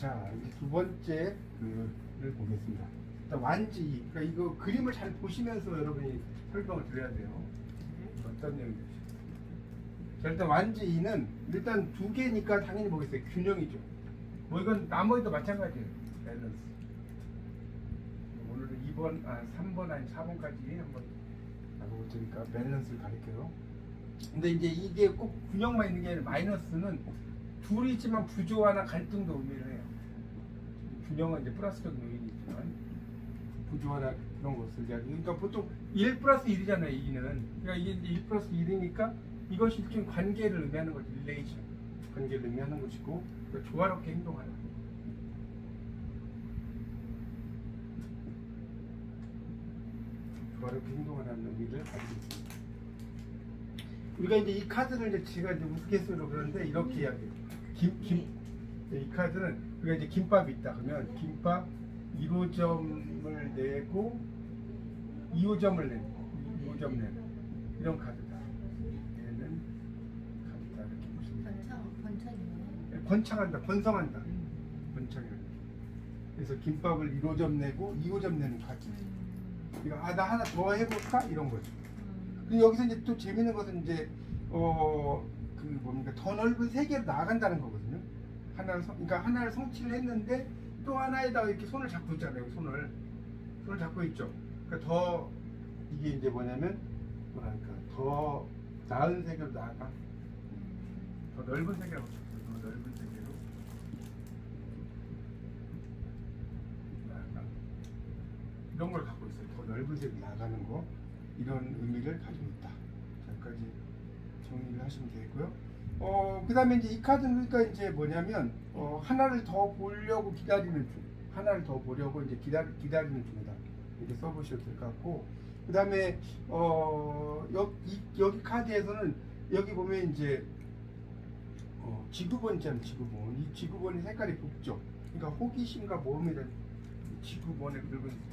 자, 이제 두 번째 글을 보겠습니다. 일단 완지, 그러니까 이거 그림을 잘 보시면서 여러분이 설명을 드려야 돼요. 어떤 내용인지. 자, 일단 완지는 일단 두 개니까 당연히 뭐겠어요? 균형이죠. 뭐 이건 나머지도 마찬가지예요. 밸런스. 오늘은 3번 아니 4번까지 한번 나가볼 테니까 밸런스를 가르쳐요. 근데 이제 이게 꼭 균형만 있는 게 아니라 마이너스는 둘이 있지만 부조화나 갈등도 의미를 해요. 균형은 이제 플러스적인 요인이 있지만 부조화나 그런 것을 그러니까 보통 1 플러스 1이잖아요. 이는 그러니까 이게 이제 1 플러스 1이니까 이것이 일종의 관계를 의미하는 거죠. 릴레이션 관계를 의미하는 것이고 그러니까 조화롭게 행동하는 조화롭게 행동하는 의미를 가지고 있습니다. 우리가 이제 이 카드를 이제 제가 이제 우스갯소리로 그러는데 이렇게 이야기해요. 이 카드는 우리가 이제 김밥이 있다 그러면 김밥 1호점을 내고 2호점을 내고 2호점 내고 이런 카드다. 얘는 카드다 이렇게 보시면 번창이네. 번창한다, 번성한다. 번창이란다. 그래서 김밥을 1호점 내고 2호점 내는 카드. 그러니까 나 하나 더 해볼까 이런 거죠. 근데 여기서 이제 또 재밌는 것은 이제 뭡니까 더 넓은 세계로 나아간다는 거거든요. 그러니까 하나를 성취를 했는데 또 하나에다가 이렇게 손을 잡고 있잖아요. 손을 잡고 있죠. 그러니까 더 이게 이제 뭐냐면 더 나은 세계로 나아가. 더 넓은 세계라고 했어요. 더 넓은 세계로 나아가. 이런 걸 갖고 있어요. 더 넓은 세계로 나아가는 거. 이런 의미를 가지고 있다. 여기까지 정리를 하시면 되고요. 그 다음에 이제 이 카드는 그러니까 이제 뭐냐면, 하나를 더 보려고 기다리는 중. 하나를 더 보려고 이제 기다리는 중이다. 이렇게 써보셔도 될 것 같고. 그 다음에, 여기 카드에서는, 여기 보면 이제, 지구본 있잖아요, 지구본. 이 지구본의 색깔이 붉죠. 그러니까 호기심과 모험에 대한 지구본의 붉은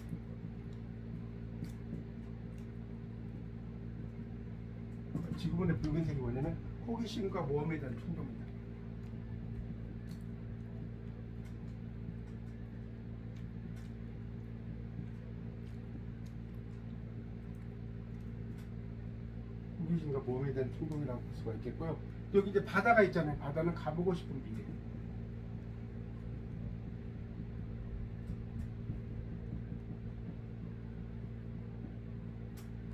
지구본의 붉은색이 뭐냐면 호기심과 모험에 대한 충동입니다. 호기심과 모험에 대한 충동이라고 볼 수가 있겠고요. 여기 이제 바다가 있잖아요. 바다는 가보고 싶은 미래.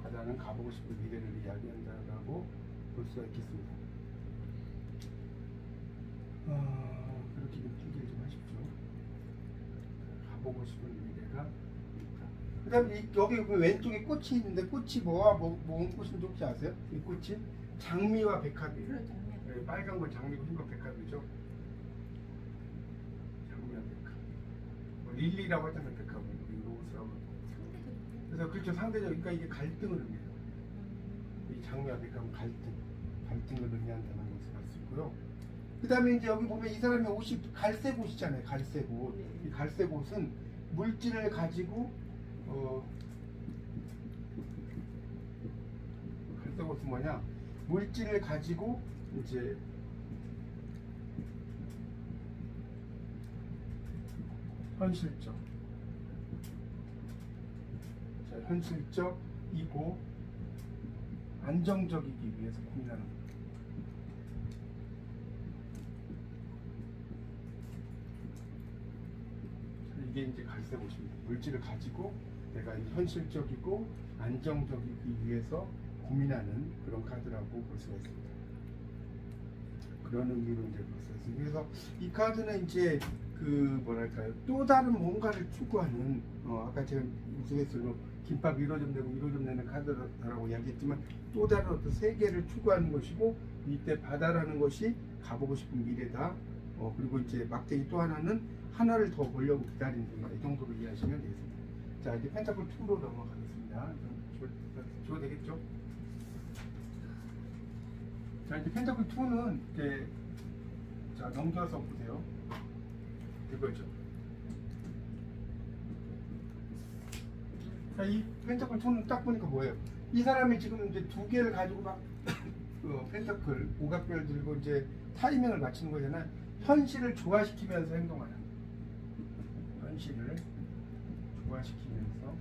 바다는 가보고 싶은 미래를 이야기한다라고 볼 수가 있겠습니다. 그렇게 좀 준비를 좀 하십시오. 가보고 싶은 미래가 있다. 그 다음에 여기 왼쪽에 꽃이 있는데 꽃이 뭐와 뭔 꽃인지 혹시 아세요? 이 꽃이 장미와 백합이에요. 네, 빨간 건 장미고 흰 건 백합이죠. 장미와 백합. 릴리라고 하잖아요. 백합은 로스라고. 그래서 그렇죠. 상대적 그러니까 이게 갈등을 의미해요. 이 장미와 백합은 갈등을 의미한다는 것을 알 수 있고요. 그 다음에 이제 여기 보면 이 사람의 옷이 갈색 옷이잖아요. 갈색 옷. 이 갈색 옷은 물질을 가지고 갈색 옷은 뭐냐? 물질을 가지고 이제 현실적. 자, 현실적이고 안정적이기 위해서 고민하는 거예요. 이게 이제 갈색 옷입니다. 물질을 가지고 내가 현실적이고 안정적이기 위해서 고민하는 그런 카드라고 볼 수가 있습니다. 그런 의미로 이제 볼 수가 있습니다. 그래서 이 카드는 이제 또 다른 뭔가를 추구하는 아까 제가 우스갯소리로 김밥 1호점 내고 1호점 내는 카드라고 이야기했지만 또 다른 어떤 세계를 추구하는 것이고 이때 바다라는 것이 가보고 싶은 미래다. 그리고 이제 막대기 또 하나는 하나를 더 보려고 기다리는 중이다. 이 정도로 이해하시면 되겠습니다. 자, 이제 펜타클 2로 넘어가겠습니다. 줘도 되겠죠? 자, 이제 펜타클 2는 이제 자, 넘겨서 보세요. 이거죠. 자, 이 펜타클 2는 딱 보니까 뭐예요? 이 사람이 지금 이제 두 개를 가지고 막 펜타클 오각별 들고 이제 타이밍을 맞추는 거잖아요. 현실을 조화시키면서 행동하는. 현실을 조화시키면서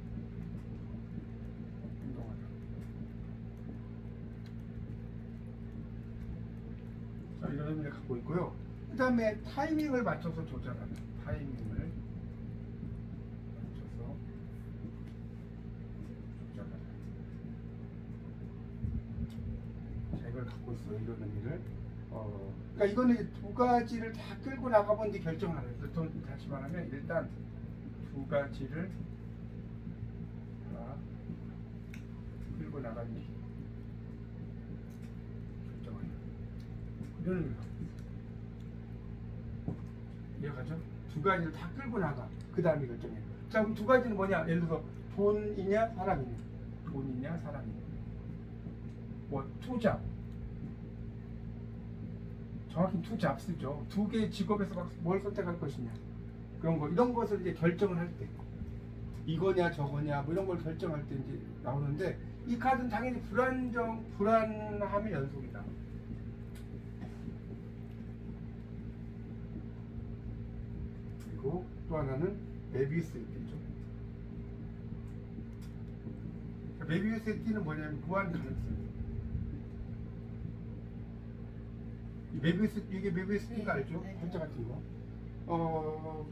행동하다. 자, 이런 의미를 갖고 있고요. 그 다음에 타이밍을 맞춰서 조절하는, 타이밍을 맞춰서 조절하는. 자, 이걸 갖고 있어요. 이런 의미를. 그러니까 이거는 이제 두 가지를 다 끌고 나가본 뒤 결정하는 거예요. 다시 말하면 일단 두 가지를 다 끌고 나간 뒤 결정하는 이런 의미를 갖고 있어요. 이해가죠? 두 가지를 다 끌고 나가. 그 다음에 결정해요. 자, 그럼 두 가지는 뭐냐? 예를 들어서 돈이냐 사람이냐, 돈이냐 사람이냐, 뭐 투잡, 정확히 투잡스죠. 두 개의 직업에서 뭘 선택할 것이냐, 그런 거, 이런 것을 이제 결정을 할 때, 이거냐 저거냐 뭐 이런 걸 결정할 때 이제 나오는데, 이 카드는 당연히 불안함의 연속이다. 그리고 또 하나는 메비우스의 띠죠. 메비우스의 띠는 뭐냐면 무한 가능성. 이게 메비우스 띠가 알죠? 글자 같은 거.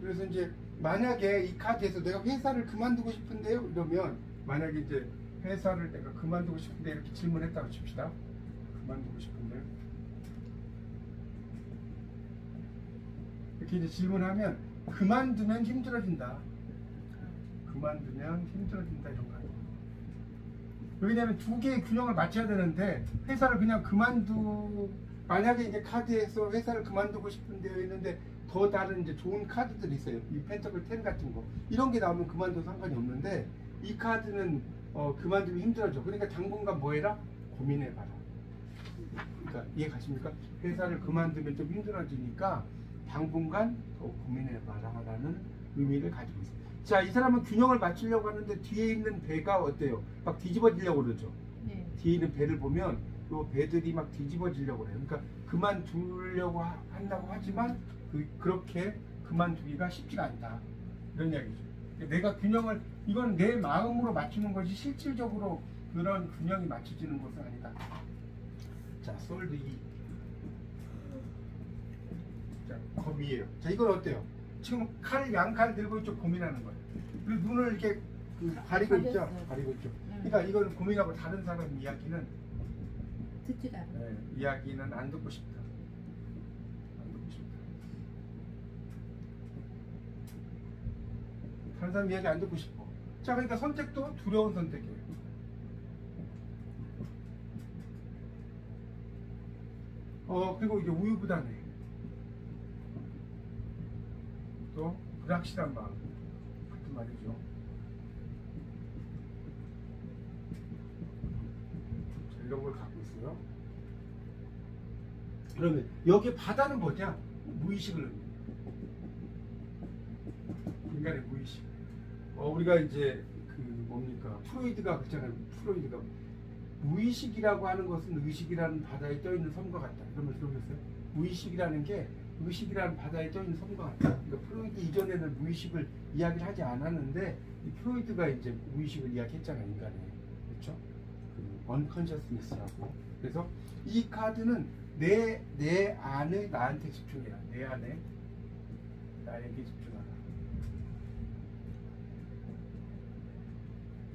그래서 이제 만약에 이 카드에서 내가 회사를 그만두고 싶은데요, 이러면, 만약에 이제 회사를 내가 그만두고 싶은데 이렇게 질문했다고 칩시다. 그만두고 싶은데요. 이렇게 이제 질문하면 그만두면 힘들어진다. 그만두면 힘들어진다, 이런 거. 왜냐면 두 개의 균형을 맞춰야 되는데, 회사를 그냥 만약에 이제 카드에서 회사를 그만두고 싶은데요 했는데, 더 다른 이제 좋은 카드들이 있어요. 이 펜터클 10 같은 거. 이런 게 나오면 그만둬도 상관이 없는데, 이 카드는 그만두면 힘들어져. 그러니까 당분간 뭐 해라? 고민해봐라. 그러니까 이해 가십니까? 회사를 그만두면 좀 힘들어지니까 당분간 더 고민해봐라 라는 의미를 가지고 있어요. 자, 이 사람은 균형을 맞추려고 하는데 뒤에 있는 배가 어때요? 막 뒤집어지려고 그러죠. 네. 뒤에 있는 배를 보면 요 배들이 막 뒤집어지려고 그래요. 그러니까 그만두려고 한다고 하지만 그렇게 그만두기가 쉽지가 않다. 이런 이야기죠. 내가 균형을, 이건 내 마음으로 맞추는 것이 실질적으로 그런 균형이 맞춰지는 것은 아니다. 자, 솔드 2. 자, 검이에요. 자, 이건 어때요? 지금 양칼 들고 있죠. 고민하는 거예요. 그리고 눈을 이렇게 가리고 있죠. 가리고 있죠. 그러니까 이건 고민하고 다른 사람 이야기는 듣지도 않아요. 네, 이야기는 안 듣고 싶다. 안 듣고 싶다. 다른 사람 이야기 안 듣고 싶어. 자, 그러니까 선택도 두려운 선택이에요. 그리고 이제 우유부단해. 또 불확실한 마음 같은 말이죠. 자, 이런 걸 갖고 있어요. 그러면 여기 바다는 뭐냐? 무의식을 의미해요. 인간의 무의식. 우리가 이제 뭡니까? 프로이드가 그랬잖아요. 프로이드가 무의식이라고 하는 것은 의식이라는 바다에 떠있는 섬과 같다. 이런 말 들어보셨어요? 무의식이라는 게 의식이라는 바다에 떠있는 섬과 같다. 그러니까 프로이드 이전에는 무의식을 이야기를 하지 않았는데, 이 프로이드가 이제 무의식을 이야기했잖아요. 인간의. 그렇죠? unconsciousness라고. 그래서 이 카드는 내 안에 나한테 집중해라. 내 안에 나에게 집중하라.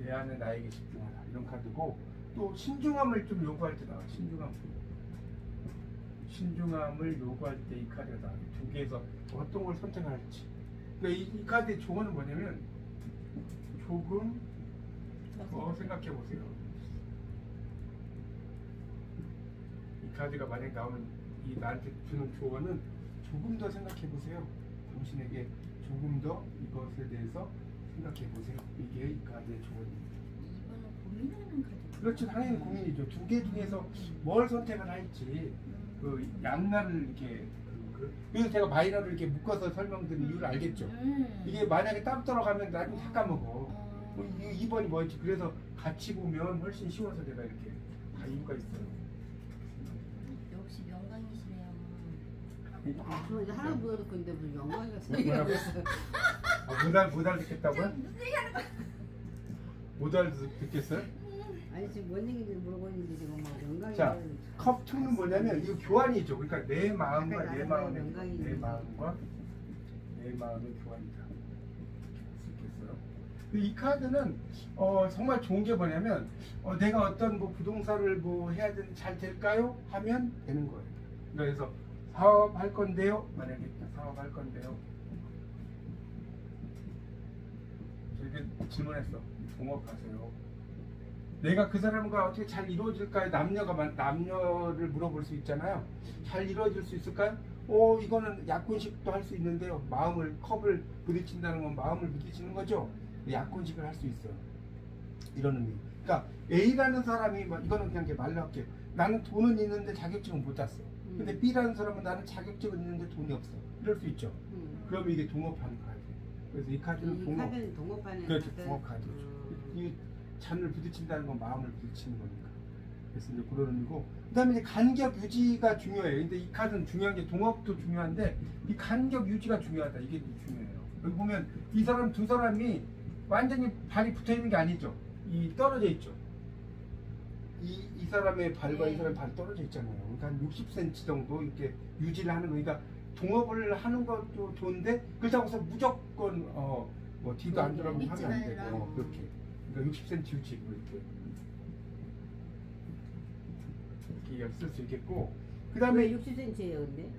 내 안에 나에게 집중하라. 이런 카드고, 또 신중함을 좀 요구할 때 나와. 신중함을 요구할 때 이 카드가 나와요. 두 개에서 어떤 걸 선택할지. 그러니까 이 카드의 조언은 뭐냐면, 조금 더 생각해 보세요. 이 카드가 만약 나오면 나한테 주는 조언은 조금 더 생각해 보세요. 당신에게 조금 더 이것에 대해서 생각해 보세요. 이게 이 카드의 조언입니다. 이거는 고민하는 카드. 그렇죠. 당연히 고민이죠. 두 개 중에서 뭘 선택을 할지. 양날을 이렇게 그래서 제가 마이너를 이렇게 묶어서 설명드린 이유를 알겠죠. 이게 만약에 따로 들어가면 나중에 다 까먹어. 2번이 뭐였지? 그래서 같이 보면 훨씬 쉬워서 제가 이렇게 다 이유가 있어요. 역시 명강이시네요. 저 이제 하나 보여줄 건데 무슨 영광이가 뭐라고? 못 알아듣겠다고요? 무슨 얘기하는 거야? 못 알아듣겠어요? 아니 지금 뭔 얘기인지 물어보고 있는데 지금 막 영광이. 자, 컵2는 뭐냐면 이거 교환이죠. 그러니까 내 마음과 약간 내 알아봐야 마음의 영광이 내 있는 마음과 내 마음의 교환이다. 있겠어요. 이 카드는 정말 좋은 게 뭐냐면 내가 어떤 뭐 부동산을 뭐 해야 되는 잘 될까요? 하면 되는 거예요. 그래서 사업할 건데요. 만약에 사업할 건데요. 저에게 질문했어. 동업하세요. 내가 그 사람과 어떻게 잘 이루어질까요? 남녀를 물어볼 수 있잖아요. 잘 이루어질 수 있을까요? 이거는 약혼식도 할 수 있는데요. 컵을 부딪힌다는 건 마음을 부딪히는 거죠. 약혼식을 할 수 있어요. 이런 의미. 그러니까 A라는 사람이 이거는 그냥 말로 할게요. 나는 돈은 있는데 자격증은 못 땄어. 근데 B라는 사람은 나는 자격증은 있는데 돈이 없어. 이럴 수 있죠. 그러면 이게 동업하는 카드. 그래서 이 카드는 카드는 동업하는. 그렇죠. 카드? 동업 카드죠. 이 잔을 부딪힌다는 건 마음을 부딪히는 거니까. 그래서 이제 그런 의미고. 그 다음에 이제 간격 유지가 중요해요. 근데 이 카드는 중요한 게 동업도 중요한데 이 간격 유지가 중요하다. 이게 중요해요. 여기 보면 이 사람 두 사람이 완전히 발이 붙어 있는 게 아니죠. 이 떨어져 있죠. 이 사람의 발과 이 사람의 발이 떨어져 있잖아요. 그러니까 한 60cm 정도 이렇게 유지를 하는 거니까 동업을 하는 것도 좋은데 그렇다고 해서 무조건 뭐 뒤도 안 돌아보고 하면 안 되고 그렇게. 그러니까 60cm 유지 이렇게 쓸 수 있겠고. 그 다음에 60cm예요, 근데?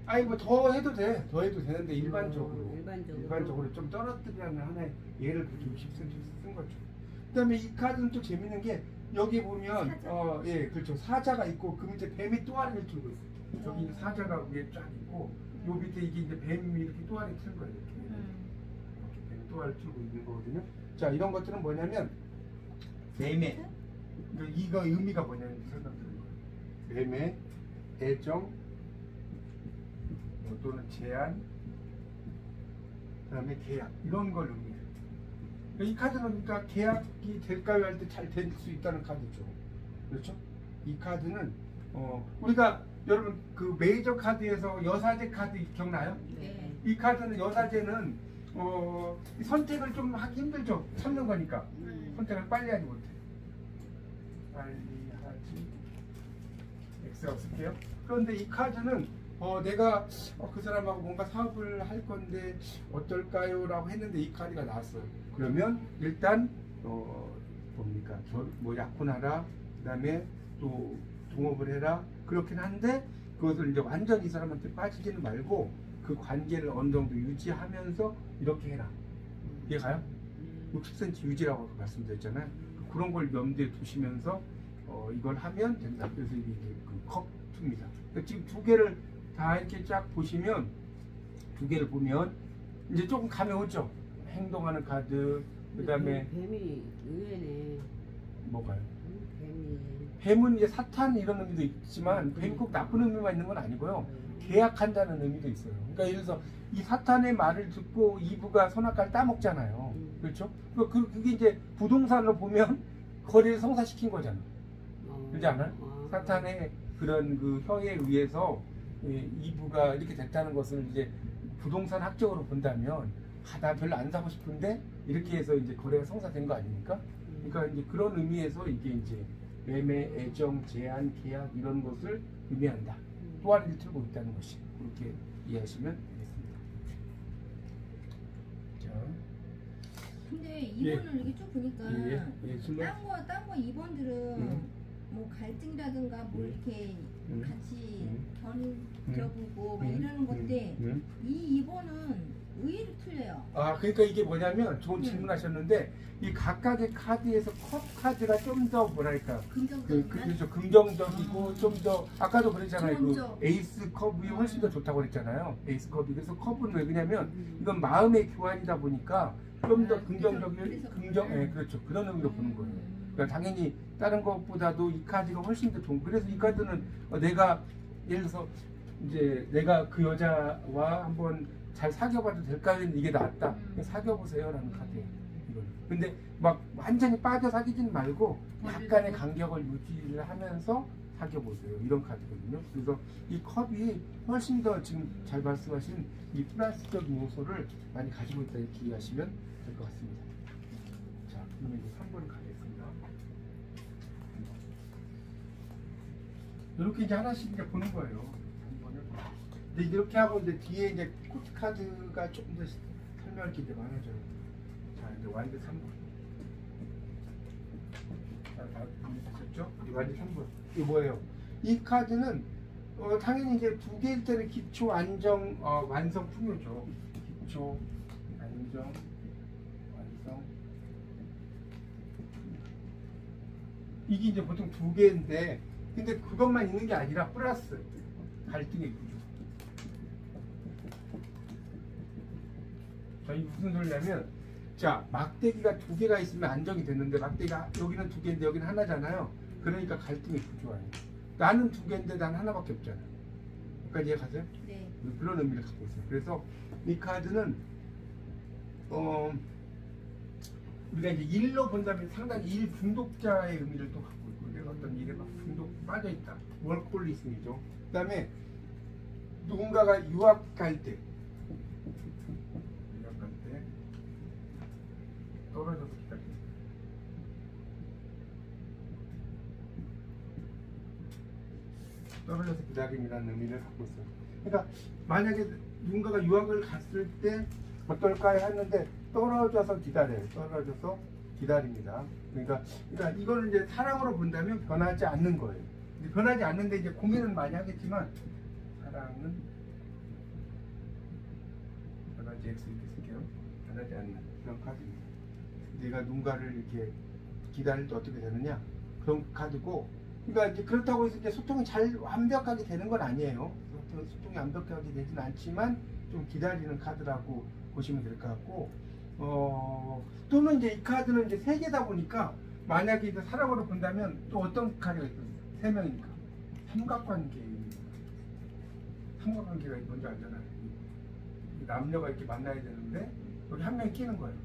아니 뭐 더 해도 돼. 더 해도 되는데 일반적으로 일반적으로 좀 떨어뜨리라는 하나의 예를 들어 60cm 쓴 거죠. 그다음에 이 카드는 또 재밌는 게 여기 보면 예 그렇죠. 사자가 있고 그 밑에 뱀이 또아리를 틀고 있어요. 저기 이제 사자가 위에 쫙 있고 요 밑에 이게 이제 뱀이 이렇게 또아리 틀 거예요. 이렇게 뱀 또아리 틀고 있는 거거든요. 자 이런 것들은 뭐냐면 매매 이거 의미가 뭐냐면 생각드는 거예요. 매매, 애정 또는 제한, 그다음에 계약 이런 걸 의미해요. 이 카드는 그러니까 계약이 될까요 할 때 잘 될 수 있다는 카드죠. 그렇죠? 이 카드는 우리가 여러분 그 메이저 카드에서 여사제 카드 기억나요? 네. 이 카드는 여사제는 선택을 좀 하기 힘들죠. 찾는 거니까 선택을 빨리 하지 못해. 빨리 하지. X가 쓸게요. 그런데 이 카드는 내가 그 사람하고 뭔가 사업을 할 건데 어떨까요? 라고 했는데 이 카드가 나왔어요. 그러면 일단 뭡니까? 뭐 약혼하라, 그 다음에 또 동업을 해라. 그렇긴 한데 그것을 이제 완전 이 사람한테 빠지지는 말고 그 관계를 어느 정도 유지하면서 이렇게 해라. 이해가요? 60cm 유지라고 아까 말씀드렸잖아요. 그런 걸 염두에 두시면서 이걸 하면 된다. 그래서 이게 그 컵2입니다. 그러니까 지금 두 개를 다 이렇게 쫙 보시면 두 개를 보면 이제 조금 감이 오죠. 행동하는 카드, 그 다음에 뱀이 의외네. 뭐가요? 뱀이. 뱀은 이제 사탄 이런 의미도 있지만 뱀이 꼭 나쁜 의미만 있는 건 아니고요. 계약한다는 의미도 있어요. 그러니까 예를 들어서 이 사탄의 말을 듣고 이브가 선악과를 따먹잖아요. 그렇죠? 그게 이제 부동산으로 보면 거래를 성사시킨 거잖아요. 그렇지 않아요? 사탄의 그런 그 혀에 의해서 이브가 이렇게 됐다는 것을 이제 부동산 학적으로 본다면 나 별로 안 사고 싶은데 이렇게 해서 이제 거래가 성사된 거 아닙니까? 그러니까 이제 그런 의미에서 이게 이제 매매, 애정, 제한, 계약 이런 것을 의미한다. 또아리를 틀고 있다는 것이 그렇게 이해하시면 되겠습니다. 자, 근데 2번을 이게 쭉 보니까 딴 거 2번들은 뭐 갈등이라든가 뭐 이렇게 같이 견뎌보고 막 이러는 건데 이 2번은 의외로 틀려요. 그러니까 이게 뭐냐면 좋은 질문하셨는데 이 각각의 카드에서 컵 카드가 좀 더 뭐랄까 그렇죠. 긍정적이고 좀 더 아까도 그랬잖아요. 그 에이스 컵이 훨씬 더 좋다고 그랬잖아요. 에이스 컵이. 그래서 컵은 왜 그러냐면 이건 마음의 교환이다 보니까 좀 더 긍정적인 그렇죠. 그런 의미로 보는 거예요. 그러니까 당연히 다른 것보다도 이 카드가 훨씬 더 좋은. 그래서 이 카드는 내가 예를 들어서 이제 내가 그 여자와 한번 잘 사귀어봐도 될까요? 이게 낫다. 사귀어보세요라는 카드예요. 이걸. 근데 막 완전히 빠져 사귀지는 말고 약간의 간격을 유지를 하면서 사귀어보세요. 이런 카드거든요. 그래서 이 컵이 훨씬 더 지금 잘 말씀하신 이 플라스틱적인 요소를 많이 가지고 있다 이렇게 이해하시면 될 것 같습니다. 자, 그러면 이제 3번 가겠습니다. 이렇게 이제 하나씩 이제 보는 거예요. 3번을. 근데 이렇게 하고 이제 뒤에 이제 코트 카드가 조금 더 설명할 게 이제 많아져요. 자, 이제 완전 3번. 다 보셨죠? 이 완전 3번. 이게 뭐예요? 이 카드는 당연히 이제 두 개일 때는 기초, 안정, 완성, 풍요죠. 기초, 안정, 완성. 이게 이제 보통 두 개인데, 근데 그것만 있는 게 아니라 플러스 갈등의 구조. 자, 이 무슨 소리냐면, 자, 막대기가 두 개가 있으면 안정이 됐는데 막대기가 여기는 두 개인데 여기는 하나잖아요. 그러니까 갈등의 구조예요. 나는 두 개인데 난 하나밖에 없잖아요. 여기까지 이해가세요? 네. 그런 의미를 갖고 있어요. 그래서 이 카드는 우리가 이제 일로 본다면 상당히 일 중독자의 의미를 또 갖고 있고, 내가 어떤 일에 막 중독 빠져있다. 월콜리즘이죠. 그 다음에 누군가가 유학 갈 때 떨어져서 기다린다. 떨어져서 기다림이라는 의미를 갖고 있어요. 그러니까 만약에 누군가가 유학을 갔을 때 어떨까요 했는데 떨어져서 기다려요. 떨어져서 기다립니다. 그러니까 이거는 이제 사랑으로 본다면 변하지 않는 거예요. 근데 변하지 않는데 이제 고민은 많이 하겠지만 사랑은 변하지 X 이렇게 쓸게요. 변하지 않는 그런 카드입니다. 내가 누군가를 이렇게 기다릴 때 어떻게 되느냐 그런 카드고, 그러니까 이제 그렇다고 해서 이제 소통이 잘 완벽하게 되는 건 아니에요. 소통이 완벽하게 되지는 않지만 좀 기다리는 카드라고 보시면 될 것 같고, 또는 이제 이 카드는 이제 세 개다 보니까 만약에 이제 사랑으로 본다면 또 어떤 카드가 있어요? 세 명이니까 삼각관계입니다. 삼각관계가 뭔지 알잖아요. 남녀가 이렇게 만나야 되는데 여기 한 명이 끼는 거예요.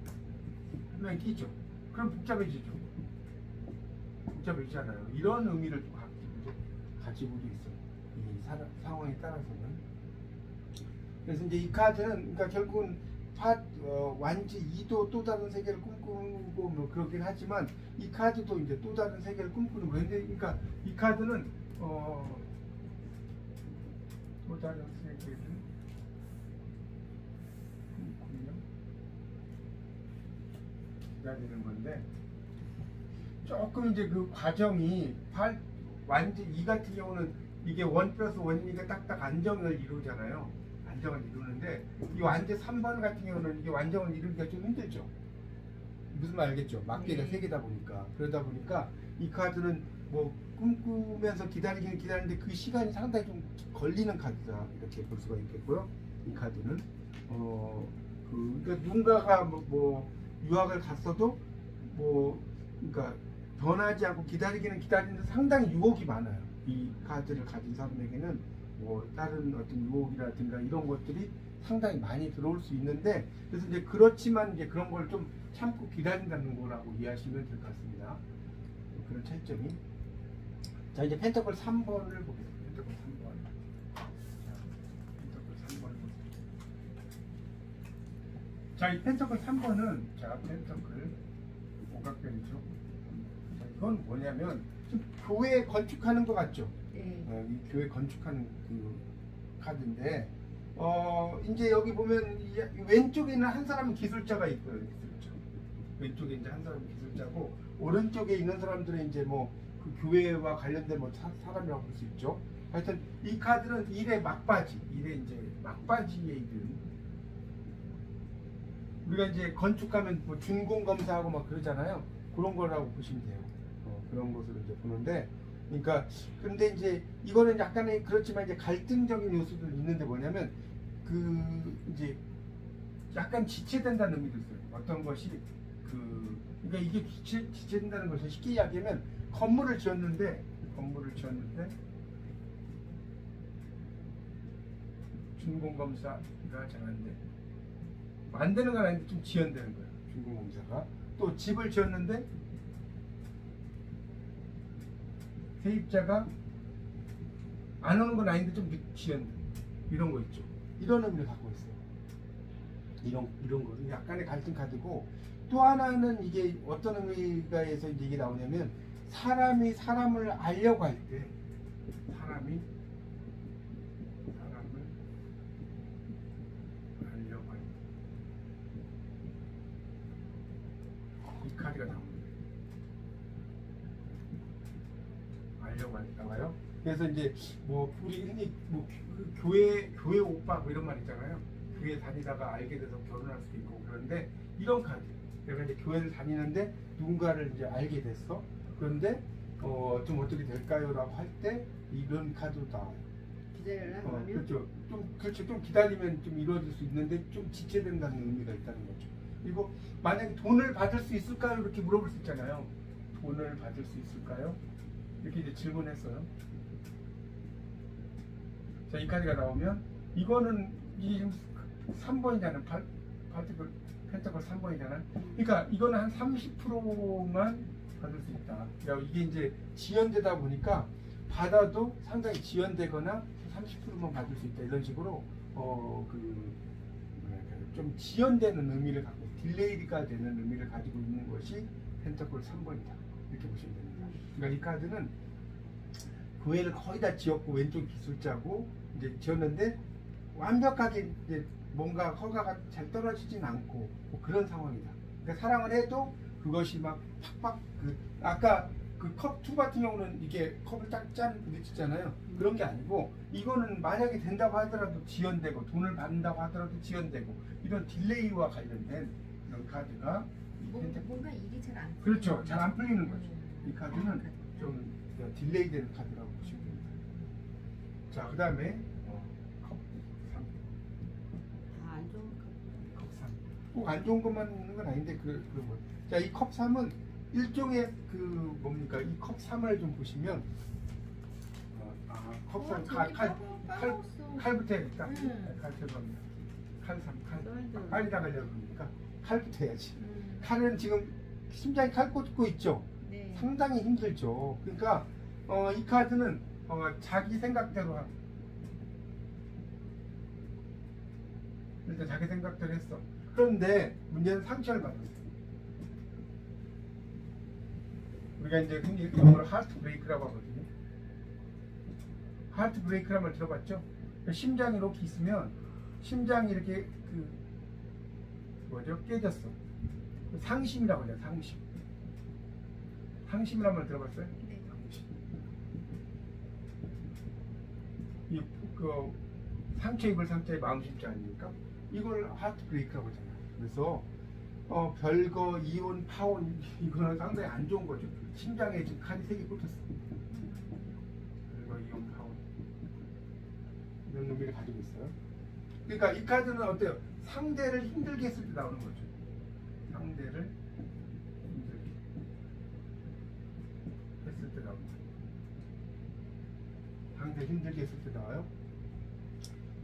한 명이 끼죠. 그럼 복잡해지죠. 복잡해지잖아요. 이런 의미를 가지고도 있어요. 이 상황에 따라서는. 그래서 이제 이 카드는 그러니까 결국은 완지 2도 또 다른 세계를 꿈꾸고 뭐 그러긴 하지만 이 카드도 이제 또 다른 세계를 꿈꾸는 거예요. 그러니까 이 카드는 또 다른 세계를 기다리는 건데, 조금 이제 그 과정이 완전 이 같은 경우는 이게 1+1이니까 딱딱 안정을 이루잖아요. 안정을 이루는데 이 완전 3번 같은 경우는 이게 완정을 이루기가 좀 힘들죠. 무슨 말 알겠죠? 막대기가 3개다 보니까. 그러다 보니까 이 카드는 뭐 꿈꾸면서 기다리긴 기다리는데 그 시간이 상당히 좀 걸리는 카드다 이렇게 볼 수가 있겠고요. 이 카드는 그러니까 누군가가 뭐 유학을 갔어도 그러니까 변하지 않고 기다리기는 기다리는데 상당히 유혹이 많아요. 이 카드를 가진 사람에게는 뭐 다른 어떤 유혹이라든가 이런 것들이 상당히 많이 들어올 수 있는데, 그래서 이제 그렇지만 이제 그런 걸 좀 참고 기다린다는 거라고 이해하시면 될 것 같습니다. 그런 차이점이. 자, 이제 펜터클 3번을 보겠습니다. 펜터클 3번. 펜터클 3번 보세요. 자, 이 펜터클 3번은 펜터클 오각변이죠. 자, 이건 뭐냐면 지금 교회 건축하는 것 같죠? 네. 이 교회 건축하는 그 카드인데, 이제 여기 보면 왼쪽에 있는 한 사람은 기술자가 있고요. 기술자. 왼쪽에 이제 한 사람은 기술자고, 오른쪽에 있는 사람들은 이제 뭐 그 교회와 관련된 뭐 사람이라고 볼 수 있죠. 하여튼 이 카드는 일의 막바지, 일의 이제 막바지에 있는, 우리가 이제 건축하면 뭐 준공 검사하고 막 그러잖아요. 그런 거라고 보시면 돼요. 그런 것을 이제 보는데, 그러니까 근데 이제 이거는 약간의 그렇지만 이제 갈등적인 요소도 있는데 뭐냐면 이제 약간 지체된다는 의미도 있어요. 어떤 것이 그러니까 이게 지체된다는 것을 쉽게 이야기하면 건물을 지었는데 준공검사가 잘하는데 만드는 건 아닌데 좀 지연되는 거예요. 준공검사가 또 집을 지었는데 세입자가 안 오는 건 아닌데 좀 지연 이런 거 있죠. 이런 의미를 갖고 있어요. 이런 거 약간의 갈등 카드고, 또 하나는 이게 어떤 의미가에서 이제 이게 나오냐면, 사람이 사람을 알려고 할 때, 사람을 알려고 할 때, 이 카드가 나옵니다. 알려고 할 때 나와요. 그래서 이제 뭐 우리 흔히 뭐 교회 오빠 뭐 이런 말 있잖아요. 교회 다니다가 알게 돼서 결혼할 수도 있고, 그런데 이런 카드. 내가 이제 교회를 다니는데 누군가를 이제 알게 됐어. 그런데 좀 어떻게 될까요?라고 할 때 이런 카드도 나와요. 기다려라 하면. 그렇죠. 좀 기다리면 좀 이루어질 수 있는데 좀 지체된다는 의미가 있다는 거죠. 그리고 만약에 돈을 받을 수 있을까요? 이렇게 물어볼 수 있잖아요. 돈을 받을 수 있을까요? 이렇게 이제 질문했어요. 자, 이 카드가 나오면 이거는 이게 지금 3번이잖아요. 펜타클 3번이잖아요. 그러니까 이거는 한 30%만 받을 수 있다. 그러니까 이게 이제 지연되다 보니까 받아도 상당히 지연되거나 30%만 받을 수 있다. 이런 식으로 좀 지연되는 의미를 갖고, 딜레이가 되는 의미를 가지고 있는 것이 펜타클 3번이다. 이렇게 보시면 됩니다. 그러니까 이 카드는 교회를 거의 다 지었고 왼쪽 기술자고 이제 지었는데 완벽하게 이제 뭔가 허가가 잘 떨어지진 않고 뭐 그런 상황이다. 그러니까 사랑을 해도 그것이 막 팍팍 아까 그 컵 2 같은 경우는 이게 컵을 짠 부딪히잖아요. 그런 게 아니고 이거는 만약에 된다고 하더라도 지연되고 돈을 받는다고 하더라도 지연되고 이런 딜레이와 관련된 이런 카드가 뭔가 일이 잘 안 풀리는 그렇죠. 잘 안 풀리는 거죠. 이 카드는 좀 딜레이 되는 카드라고 보시면 됩니다. 자, 그 다음에 컵 3. 안 좋은 컵 3. 꼭 안 좋은 것만 있는 건 아닌데 뭐. 자, 이 컵 3은 일종의 뭡니까? 이 컵 3을 좀 보시면 컵 3 칼부터 해야겠다. 칼 죄송합니다. 칼 3. 칼이다 가려고 그러니까 칼부터 해야지. 칼은 지금 심장에 칼 꽂고 있죠. 네. 상당히 힘들죠. 그러니까 이 카드는 자기 생각대로 일단 자기 생각대로 했어. 그런데 문제는 상처를 받았어. 우리가 이제 흔히 영어로 하트 브레이크라고 하거든요. 하트 브레이크라는 말 들어봤죠? 심장이 이렇게 있으면 심장이 이렇게 깨졌어. 상심이라고 해요. 상심이라는 말 들어봤어요? 네. 상처 입을 상처에 마음 심자 아닙니까? 이걸 하트 브레이크라고 하잖아요. 그래서 별거, 이온, 파온 이거는 상당히 안 좋은 거죠. 심장에 지금 칼이 3개 꽂혔어. 별거, 이온, 파온 이런 의미를 가지고 있어요. 그러니까 이 카드는 어때요? 상대를 힘들게 했을 때 나오는 거죠. 상대를 힘들게 했을 때 나옵니다. 상대 힘들게 했을 때 나와요.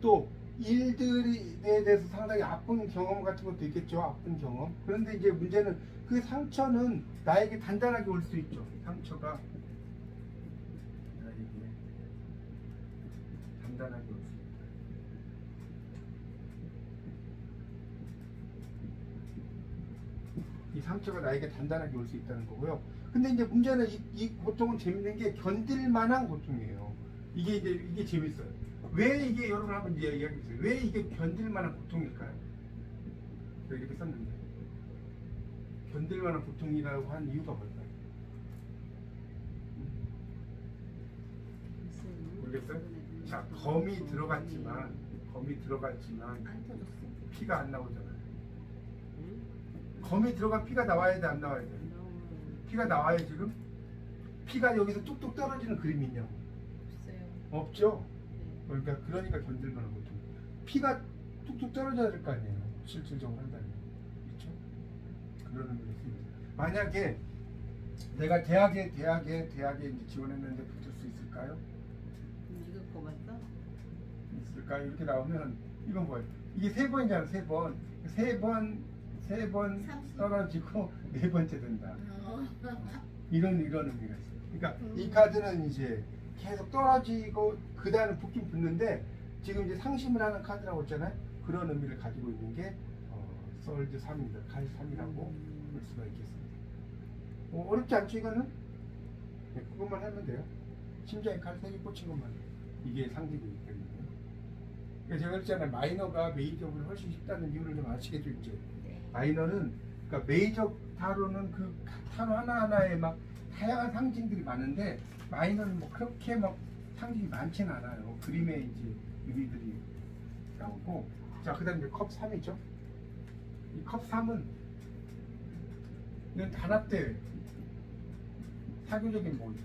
또 일들에 대해서 상당히 아픈 경험 같은 것도 있겠죠. 아픈 경험. 그런데 이제 문제는 그 상처는 나에게 단단하게 올 수 있죠. 상처가 나에게 단단하게 올 수 있다. 이 상처가 나에게 단단하게 올 수 있다는 거고요. 근데 이제 문제는 이 고통은 재밌는 게 견딜 만한 고통이에요. 이게 재밌어요. 왜 이게 여러분 한번 이야기해 주세요. 왜 이게 견딜 만한 고통일까요? 제가 이렇게 썼는데 견딜 만한 고통이라고 한 이유가 뭘까요? 모르겠어요? 자, 검이 들어갔지만 안 터졌어. 피가 안 나오잖아요. 검이 들어간 피가 나와야 돼, 안 나와야 돼? 피가 나와야 지금? 피가 여기서 뚝뚝 떨어지는 그림이 있냐고? 없어요. 없죠? 그러니까 견딜 만한 고통. 피가 뚝뚝 떨어져야 될 거 아니에요. 실질적으로 한다면. 그렇죠? 그런 의미가 있습니다. 만약에 내가 대학에 이제 지원했는데 붙을 수 있을까요? 이거 뽑았어? 있을까요? 이렇게 나오면 이건 뭐예요? 이게 3번이잖아, 3번. 3번 떨어지고 4번째 된다. 이런 의미가 있어요. 그러니까 이 카드는 이제 계속 떨어지고 그 다음에 붙긴 붙는데 지금 이제 상심을 하는 카드라고 했잖아요. 그런 의미를 가지고 있는 게 솔드 3입니다. 칼 3이라고 볼 수가 있겠습니다. 어렵지 않죠 이거는? 네, 그것만 하면 돼요. 심장에 칼 3개 꽂힌 것만 이게 상징이기 때문에. 그러니까 제가 그랬잖아요. 마이너가 메이저보다 훨씬 쉽다는 이유를 좀 아시겠죠 이제. 네. 마이너는 그러니까 메이저 타로는 그 타로 하나하나에 막 다양한 상징들이 많은데 마이너는 뭐 그렇게 막 상징이 많지는 않아요. 그림에 이제 의미들이 나오고. 자, 그 다음에 컵 3이죠. 이 컵 3은 이건 단합대회, 사교적인 모임.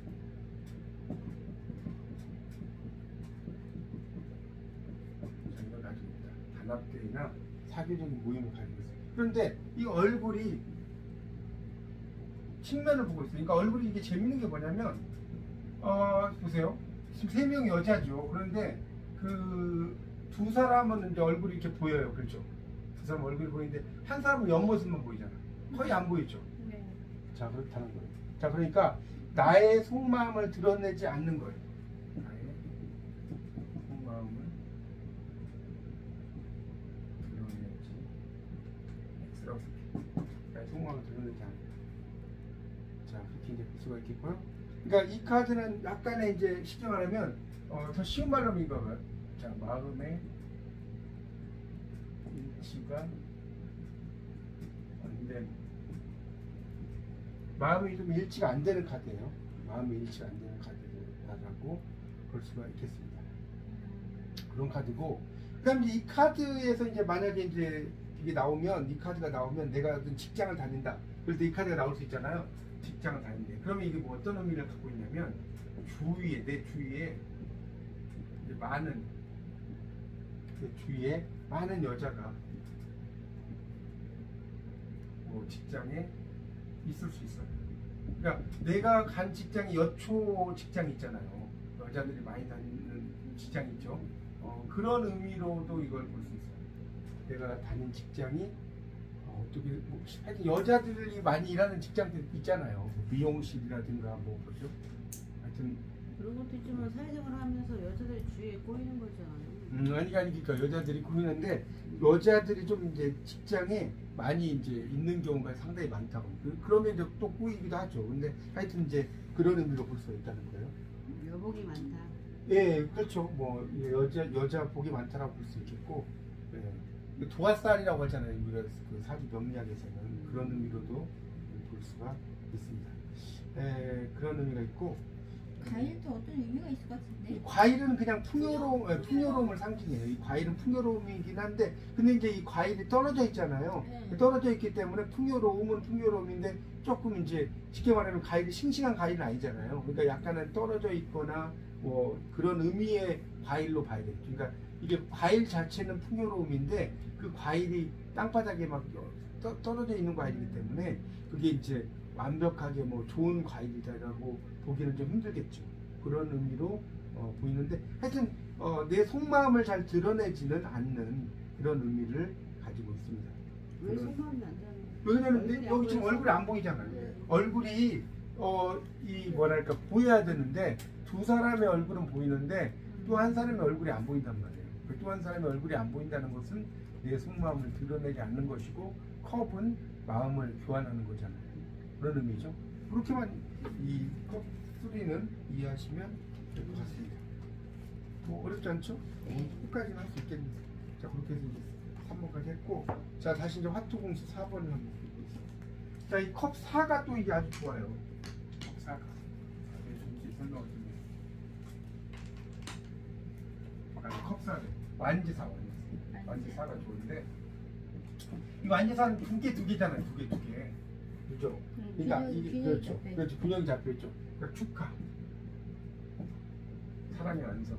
이걸 가지고 있다. 단합대회나 사교적인 모임을 가지고 있어요. 그런데 이 얼굴이 측면을 보고 있어요. 그러니까 얼굴이 이게 재밌는 게 뭐냐면, 보세요. 지금 3명이 여자죠. 그런데 그 두 사람은 이제 얼굴이 이렇게 보여요. 그렇죠? 두 사람 얼굴이 보이는데 한 사람은 옆모습만 보이잖아. 거의 안 보이죠. 네. 자, 그렇다는 거예요. 자, 그러니까 나의 속마음을 드러내지 않는 거예요. 나의 속마음을 드러내지 X라고 쓸게요. 나의 속마음을 드러내지 않는 거예요. 자, 그렇게 이제 볼 수가 있겠고요. 그러니까 이 카드는 약간의 이제 쉽게 말하면 더 쉬운 말로 읽어봐요. 자, 마음의 일치가 안 되는, 마음이 좀 일치가 안 되는 카드예요. 마음이 일치가 안 되는 카드라고 볼 수가 있겠습니다. 그런 카드고, 그다음에 이 카드에서 이제 만약에 이제 이게 나오면, 이 카드가 나오면 내가 어떤 직장을 다닌다. 그럴 때 이 카드가 나올 수 있잖아요. 직장을 다닌다. 그러면 이게 뭐 어떤 의미를 갖고 있냐면, 내 주위에 이제 많은 여자가 뭐 직장에 있을 수 있어요. 그러니까 내가 간 직장이 여초 직장 있잖아요. 여자들이 많이 다니는 직장 있죠. 그런 의미로도 이걸 볼 수 있어요. 내가 다닌 직장이 어떻게 뭐 하여튼 여자들이 많이 일하는 직장들 있잖아요. 미용실이라든가 뭐 그렇죠. 하여튼 그런 것도 있지만 사회생활 하면서 여자들이 주위에 꼬이는 거잖아요. 그러니까 여자들이 꾸미는데 여자들이 좀 이제 직장에 많이 이제 있는 경우가 상당히 많다고. 그러면 이제 또 꾸이기도 하죠. 근데 하여튼 이제 그런 의미로 볼 수 있다는 거예요. 여복이 많다. 예, 그렇죠. 뭐 여자 복이 많다라고 볼 수 있겠고, 예. 도화살이라고 하잖아요. 우리가 그 사주 명리학에서는 그런 의미로도 볼 수가 있습니다. 예, 그런 의미가 있고. 과일도 어떤 의미가 있을 것 같은데? 과일은 그냥 풍요로움을 상징해요. 이 과일은 풍요로움이긴 한데, 근데 이제 이 과일이 떨어져 있잖아요. 네. 떨어져 있기 때문에 풍요로움은 풍요로움인데 조금 이제 쉽게 말하면 과일이 싱싱한 과일은 아니잖아요. 그러니까 약간은 떨어져 있거나 뭐 그런 의미의 과일로 봐야 돼요. 그러니까 이게 과일 자체는 풍요로움인데 그 과일이 땅바닥에 막 떨어져 있는 과일이기 때문에 그게 이제 완벽하게 뭐 좋은 과일이다라고 보기는 좀 힘들겠죠. 그런 의미로 보이는데 하여튼 내 속마음을 잘 드러내지는 않는 그런 의미를 가지고 있습니다. 왜 속마음이 안 되는 거예요? 왜냐면 여기 지금 얼굴이 안 보이잖아요. 네. 얼굴이 이 뭐랄까 보여야 되는데 두 사람의 얼굴은 보이는데 또 한 사람의 얼굴이 안 보인단 말이에요. 또 한 사람의 얼굴이 안 보인다는 것은 내 속마음을 드러내지 않는 것이고 컵은 마음을 교환하는 거잖아요. 그런 의미죠. 그렇게만 이 컵 3는 이해하시면 될 것 같습니다. 뭐 어렵지 않죠? 끝까지는 할 수 있겠는데. 자, 그렇게 해서 이제 3번까지 했고, 자, 다시 이제 화투공수 4번을 한번 보고 있습니다. 자, 이 컵 4가 또 이게 아주 좋아요. 컵 4가. 이제 설명을 드리면. 컵 4를. 완지사. 완지사가 좋은데, 이 완지사는 두 개잖아요. 두 개. 그죠? 그러니까 이게 그렇죠. 그렇죠. 균형이 잡혀 있죠. 그러니까 축하. 사랑의 완성.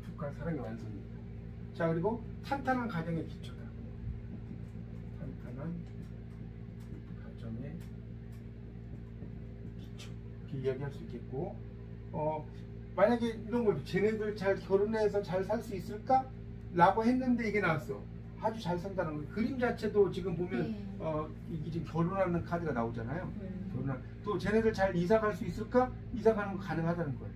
축하, 사랑의 완성입니다. 자, 그리고 탄탄한 가정의 기초다. 탄탄한 가정의 기초. 이렇게 이야기할 수 있겠고, 만약에 이런 거죠. 쟤네들 잘 결혼해서 잘 살 수 있을까? 라고 했는데 이게 나왔어. 아주 잘 산다는 거예요. 그림 자체도 지금 보면 이게 지금 결혼하는 카드가 나오잖아요. 결혼한 또 쟤네들 잘 이사 갈 수 있을까? 이사 가는 거 가능하다는 거예요.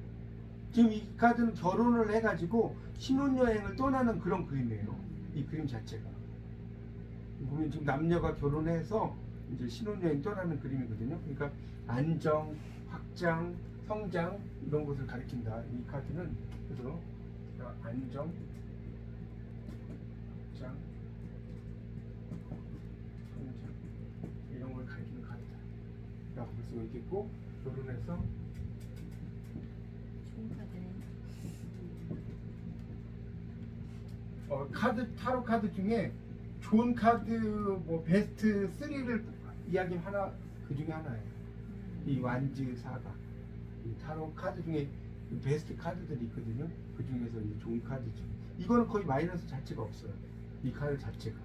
지금 이 카드는 결혼을 해가지고 신혼여행을 떠나는 그런 그림이에요. 이 그림 자체가 보면 지금 남녀가 결혼해서 이제 신혼여행 떠나는 그림이거든요. 그러니까 안정, 확장, 성장 이런 것을 가리킨다. 이 카드는 그래서 안정, 확장, 성장 이런 걸 가리키는 카드라고 볼 수가 있겠고 결혼해서 좋은 카드네. 카드 타로 카드 중에 좋은 카드 뭐 베스트 3를 이야기하면 하나 그 중에 하나예요. 이 완즈 사가 이 타로 카드 중에 베스트 카드들이 있거든요. 그 중에서 이 좋은 카드죠. 이거는 거의 마이너스 자체가 없어요. 이 카드 자체가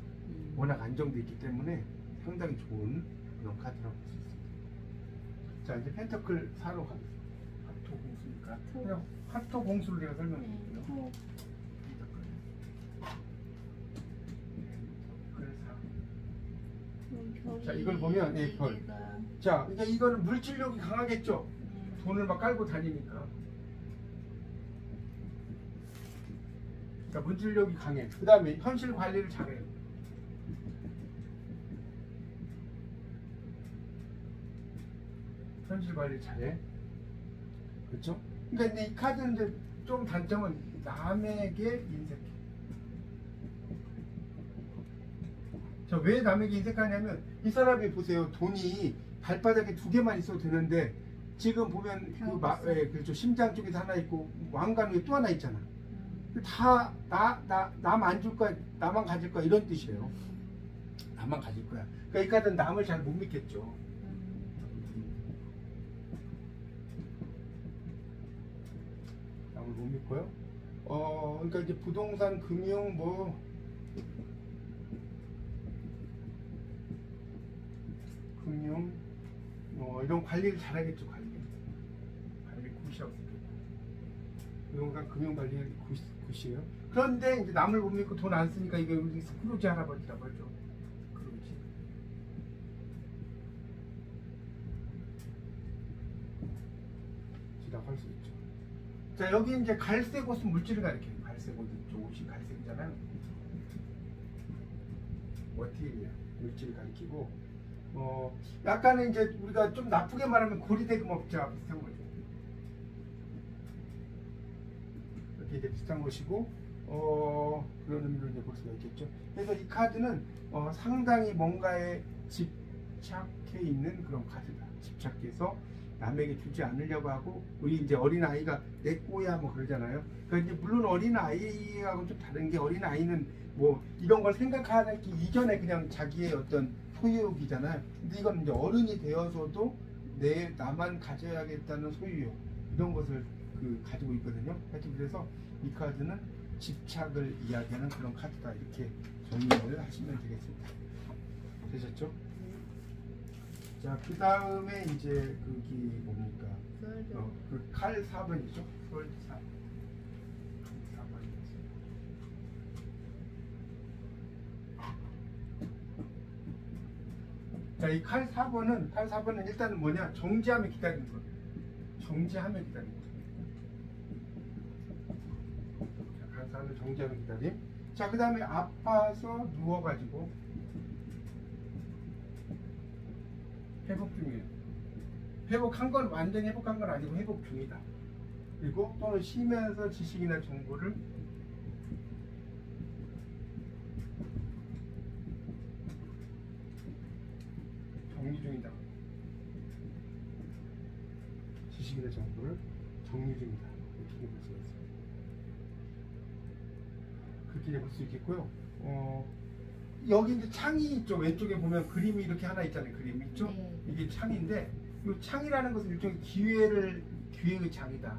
워낙 안정돼 있기 때문에 상당히 좋은 그런 카드라고 볼 수 있습니다. 자 이제 펜터클 4로 가겠습니다. 핫토 공수니까 그냥 핫토 공수를 제가 설명해 드릴게요. 자 이걸 보면 예, 별. 자 그러니까 이거는 물질력이 강하겠죠. 돈을 막 깔고 다니니까. 그러니까 물질력이 강해. 그 다음에 현실 관리를 잘해요. 현실 관리 잘해. 그렇죠? 그러니까 근데 이 카드는 이제 좀 단점은 남에게 인색해. 자, 왜 남에게 인색하냐면 이 사람이 보세요. 돈이 발바닥에 2개만 있어도 되는데 지금 보면 그렇죠. 심장 쪽에도 하나 있고 왕관 위에 또 하나 있잖아. 다 남 안 줄 거야, 나만 가질 거야 이런 뜻이에요. 나만 가질 거야. 그러니까 이 카드는 남을 잘 못 믿겠죠. 남을 못 믿고요. 그러니까 이제 부동산, 금융 금융 이런 관리를 잘하겠죠. 관리 굿이라고 생각해요. 부동산 금융 관리 굿이에요. 그런데 이제 남을 못 믿고 돈 안 쓰니까 이게 우리 스크루지 할아버지라고 하죠. 스크루지. 지라고 할 수 있죠. 자 여기 이제 갈색 옷은 물질을 가리켜요. 갈색 옷이 갈색이잖아요. 머티리얼 물질을 가리키고 약간은 이제 우리가 좀 나쁘게 말하면 고리대금업자와 비슷한 거죠. 이렇게 이제 비슷한 것이고 그런 의미로 이제 볼 수가 있겠죠. 그래서 이 카드는 상당히 뭔가에 집착해 있는 그런 카드다. 집착해서 남에게 주지 않으려고 하고 우리 이제 어린 아이가 내 꼬야 뭐 그러잖아요. 그러니까 이제 물론 어린 아이하고 좀 다른 게 어린 아이는 뭐 이런 걸 생각하기 이전에 그냥 자기의 어떤 소유욕이잖아요. 근데 이건 이제 어른이 되어서도 나만 가져야겠다는 소유욕 이런 것을 가지고 있거든요. 하여튼 그래서 이 카드는 집착을 이야기하는 그런 카드다 이렇게 정리를 하시면 되겠습니다. 되셨죠? 자, 그 다음에 이제 그게 뭡니까? 그 칼 4번이죠? 솔드 4번. 자, 이 칼 4번은 일단은 뭐냐? 정지하면 기다리는 거예요. 정지하면 기다리는 거예요. 자, 칼 4는 정지하면 기다림. 자, 그 다음에 아파서 누워가지고 회복 중이에요. 회복한 건 완전히 회복한 건 아니고 회복 중이다. 그리고 또는 쉬면서 지식이나 정보를 정리 중이다. 지식이나 정보를 정리 중이다. 이렇게 볼 수가 있습니다. 그렇게 볼 수 있겠고요. 여기 이제 창이 있죠. 왼쪽에 보면 그림이 이렇게 하나 있잖아요. 그림 있죠? 네. 이게 창인데 이 창이라는 것은 일종의 기회의 창이다.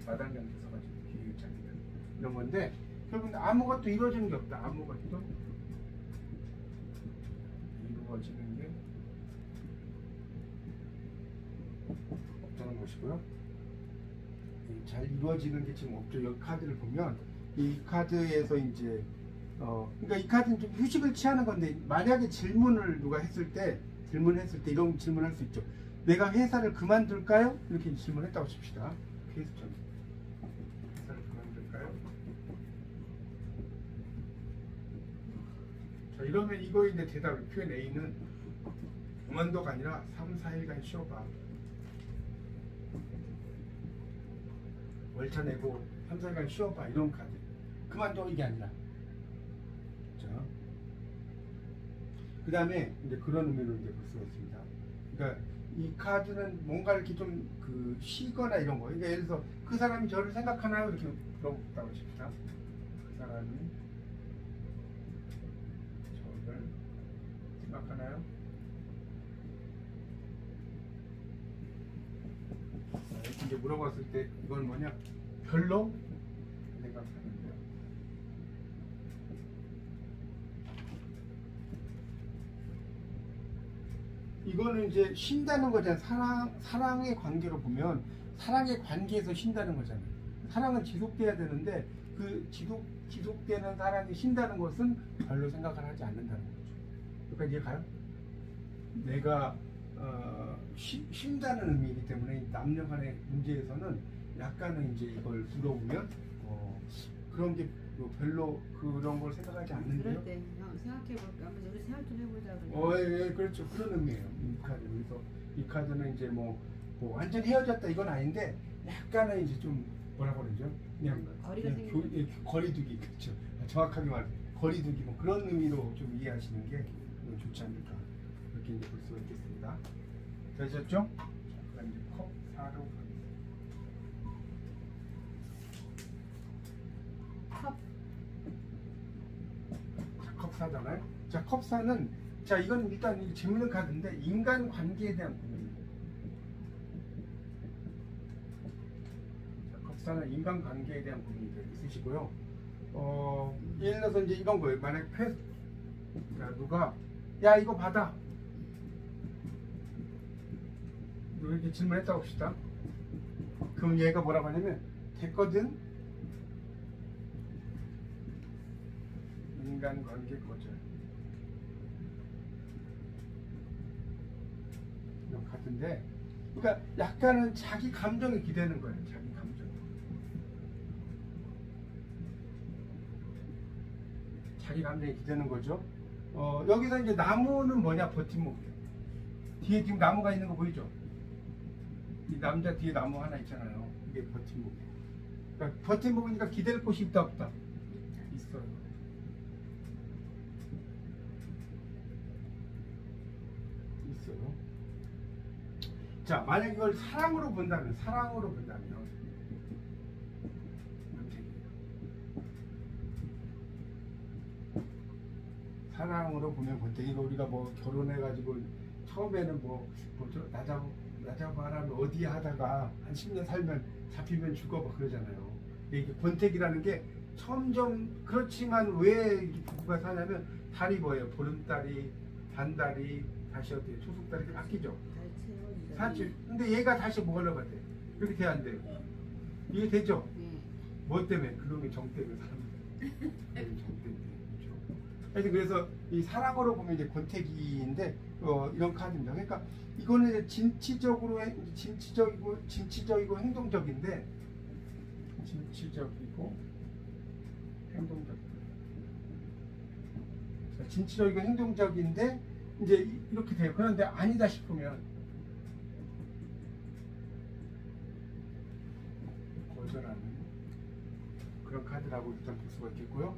마당장에서 써가지고 기회의 창이다. 이런 건데 결국은 아무것도 이루어지는 게 없다. 아무것도 이루어지는 게 없다는 것이고요. 잘 이루어지는 게 지금 없죠. 여기 카드를 보면 이 카드에서 이제 그러니까 이 카드는 좀 휴식을 취하는 건데 만약에 질문을 누가 했을 때 질문했을 때 이런 질문할 수 있죠. 내가 회사를 그만둘까요? 이렇게 질문했다고 칩시다. 퀘스천. 회사를 그만둘까요? 자, 이러면 이거 이제 대답 표현 A는 그만둬가 아니라 3, 4일간 쉬어봐. 월차 내고 3, 4일간 쉬어봐. 이런 카드. 그만둬 이게 아니라. 자, 그 다음에 이제 그런 의미로 이제 볼 수가 있습니다. 그러니까 이 카드는 뭔가 이렇게 좀 그 쉬거나 이런 거. 그러니까 예를 들어서 그 사람이 저를 생각하나요? 이렇게 물어봤다고 하십시다. 그 사람이 저를 생각하나요? 이렇게 이제 물어봤을 때 이건 뭐냐? 별로 생각하는데요. 이거는 이제 쉰다는 거잖아요. 사랑의 관계로 보면 사랑의 관계에서 쉰다는 거잖아요. 사랑은 지속돼야 되는데 그 지속되는 사랑이 쉰다는 것은 별로 생각을 하지 않는다는 거죠. 그러니까 이제 가요? 내가 쉰다는 의미이기 때문에 남녀 간의 문제에서는 약간은 이제 이걸 물어보면 그런 게 별로 그런 걸 생각하지 않는데요. 그럴 때 형 생각해볼까? 한번 우리 생각 좀 해보자. 예, 그렇죠. 그런 의미예요. 이 카드. 그래서 이 카드는 이제 뭐 완전 헤어졌다 이건 아닌데 약간은 이제 좀 뭐라고 그러죠? 그냥 거리두기. 그렇죠. 정확하게 말해 거리두기 뭐 그런 의미로 좀 이해하시는 게 좋지 않을까 이렇게 이제 볼 수가 있겠습니다. 되셨죠? 자, 그럼 이제 컵 4로 컵 4잖아요. 자, 컵 4는 자 이건 일단 재밌는 카드인데 인간 관계에 대한 고민입니다. 자, 컵 4는 인간 관계에 대한 고민이 있으시고요. 예를 들어서 이제 이런 거예요. 만약 누가 야 이거 받아. 이렇게 질문했다고 합시다. 그럼 얘가 뭐라고 하냐면 됐거든. 인간관계 거절. 이런 카드인데, 그러니까 약간은 자기 감정에 기대는 거예요. 자기 감정. 자기 감정에 기대는 거죠. 여기서 이제 나무는 뭐냐? 버팀목이에요. 뒤에 지금 나무가 있는 거 보이죠? 이 남자 뒤에 나무 하나 있잖아요. 이게 버팀목이에요. 그러니까 버팀목이니까 기댈 곳이 있다 없다? 있어요. 있어요. 자, 만약 이걸 사랑으로 본다면 사랑으로 보면 권태기가 우리가 뭐 결혼해가지고 처음에는 나자고 하라면 어디 하다가 한 10년 살면 잡히면 죽어 뭐 그러잖아요. 이게 권태기라는 게 점점 그렇지만 왜 부부가 사냐면 달이 뭐예요? 보름달이, 반달이, 다시 어떻게 초속달이 이렇게 바뀌죠. 사실 근데 얘가 다시 뭐 하려고 돼? 이렇게 돼야 안 돼요. 이게 되죠? 뭐 때문에? 그놈의 정 때문에 사람들. 정 때문에. 그렇죠. 그래서 이 사랑으로 보면 이제 권태기인데 이런 카드입니다. 그러니까 이거는 이제 진취적이고 행동적인데 진취적이고 행동적인데 이제 이렇게 돼요. 그런데 아니다 싶으면 거절하는 그런 카드라고 일단 볼 수가 있겠고요.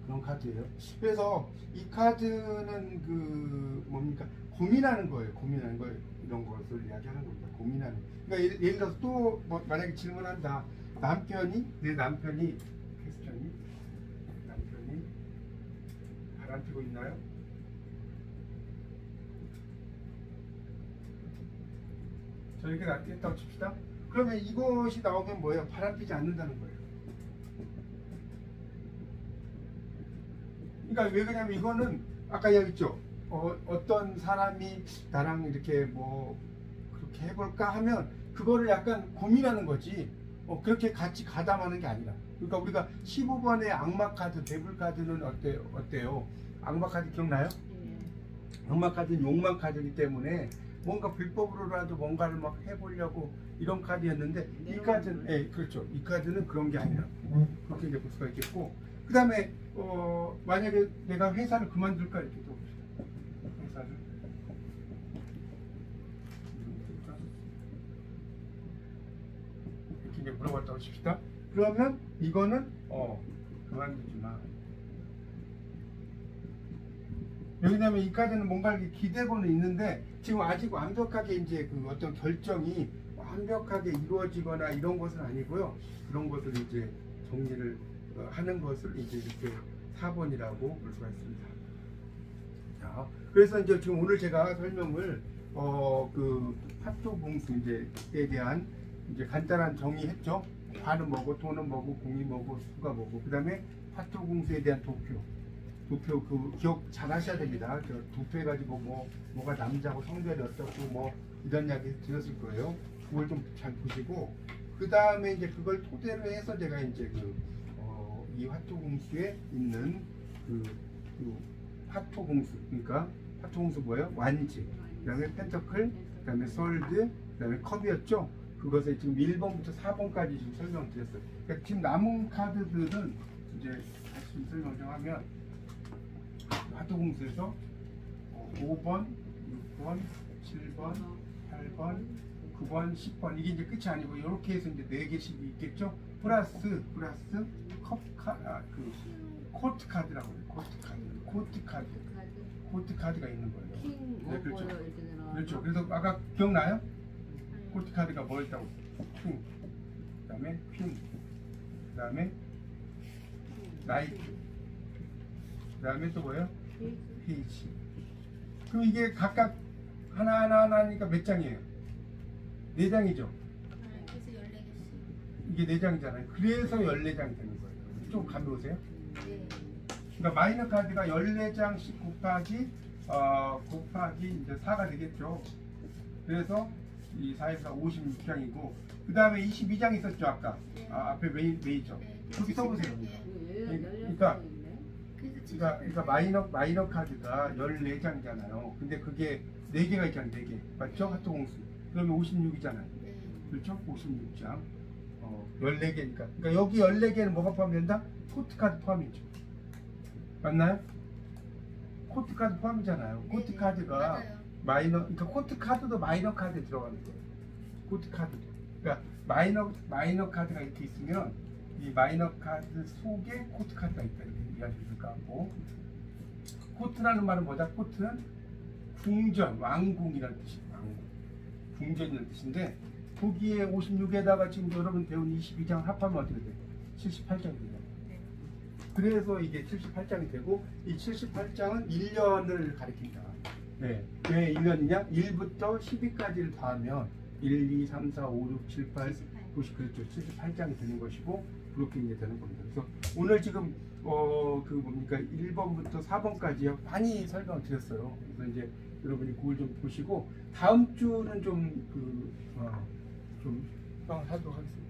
그런 카드예요. 그래서 이 카드는 그 뭡니까? 고민하는 거예요. 고민하는 거 이런 것을 이야기하는 겁니다. 고민하는. 그러니까 예를 들어서 또 뭐 만약에 질문한다. 내 남편이 퀘스천이 남편이 바람 피고 있나요? 저 이렇게 놨겠다고 칩시다. 그러면 이것이 나오면 뭐예요? 바람 피지 않는다는 거예요. 그러니까 왜 그러냐면 이거는 아까 얘기했죠. 어떤 사람이 나랑 이렇게 뭐 그렇게 해볼까 하면 그거를 약간 고민하는 거지. 그렇게 같이 가담하는 게 아니라. 그러니까 우리가 15번의 악마 카드, 데블 카드는 어때요? 악마 카드 기억나요? 역마 카드는 욕망 카드이기 때문에 뭔가 불법으로라도 뭔가를 막 해보려고 이런 카드였는데 이 카드는 그렇죠. 이 카드는 그런 게 아니라 그렇게 이제 볼 수가 있겠고 그 다음에 만약에 내가 회사를 그만둘까 이렇게 또 봅시다. 회사를 이렇게 이제 물어봤다고 칩시다. 그러면 이거는 그만두지 마. 왜냐면 이 카드는 뭔가 이렇게 기대고는 있는데 지금 아직 완벽하게 이제 그 어떤 결정이 완벽하게 이루어지거나 이런 것은 아니고요. 그런 것을 이제 정리를 하는 것을 이제 이렇게 4번이라고 볼 수가 있습니다. 자, 그래서 이제 지금 오늘 제가 설명을 그 화토봉수에 대한 이제 간단한 정의했죠. 화는 뭐고 돈은 뭐고 공이 뭐고 수가 뭐고 그 다음에 화토공수에 대한 도표 그 기억 잘 하셔야 됩니다. 저 도표 해가지고 뭐가 남자고 성별이 어떻고 뭐 이런 이야기 드렸을 거예요. 그걸 좀 잘 보시고 그 다음에 이제 그걸 토대로 해서 제가 이제 이 화토공수에 있는 그 화토공수 그러니까 화토공수 뭐예요? 완지 그 다음에 펜터클 그 다음에 솔드 그 다음에 컵이었죠. 그것을 지금 1번부터 4번까지 지금 설명을 드렸어요. 그러니까 지금 남은 카드들은 이제 다시 좀 설명 좀 하면 화토공수에서 5번, 6번, 7번, 8번, 9번, 10번 이게 이제 끝이 아니고 이렇게 해서 이제 4개씩 있겠죠. 플러스 코트 카드라고 해요. 코트 카드가 있는 거예요. 네, 그렇죠. 그렇죠. 그래서 아까 기억나요? 코트 카드가 뭐였다고? 킹, 그다음에 퀸, 그다음에 나이트, 그다음에 또 뭐예요? 페이지. 그럼 이게 각각 하나하나니까 몇 장이에요? 4장이죠. 그래서 14개씩. 이게 4장이잖아요. 그래서 14장이 되는 거예요. 좀 감이 오세요? 네. 그러니까 마이너 카드가 14장씩 곱하기 이제 4가 되겠죠. 그래서 이 4에서 56장이고 그 다음에 22장 있었죠 아까. 네. 앞에 메이저. 네. 그렇게 써보세요. 네. 그러니까 마이너 카드가 14장이잖아요. 근데 그게 4개가 있잖아요. 4개. 맞죠? 화토공수. 그러면 56이잖아요. 네. 그렇죠? 56장. 14개니까. 그러니까 여기 14개는 뭐가 포함된다? 코트 카드 포함이죠. 맞나요? 코트 카드 포함이잖아요. 네, 코트 네. 카드가 맞아요. 그러니까 코트 카드도 마이너 카드에 들어가는 거예요. 코트 카드도. 그러니까 마이너 카드가 이렇게 있으면 이 마이너 카드 속에 코트 카드가 있다 이렇게 이해하시면 될 것 같고 코트라는 말은 뭐다? 코트는 궁전, 왕궁이라는 뜻이에요. 왕궁. 궁전이라는 뜻인데 거기에 56에다가 지금 여러분 배운 22장 합하면 어떻게 돼요? 78장이 돼요. 그래서 이게 78장이 되고 이 78장은 1년을 가리킨다. 네. 왜 1년이냐? 1부터 10위까지를 더하면 1, 2, 3, 4, 5, 6, 7, 8, 90 그렇죠. 78장이 되는 것이고 그렇게 이제 되는 겁니다. 그래서 오늘 지금 그 뭡니까 1번부터 4번까지 많이 설명을 드렸어요. 그래서 이제 여러분이 그걸 좀 보시고 다음 주는 좀 하도록 하겠습니다.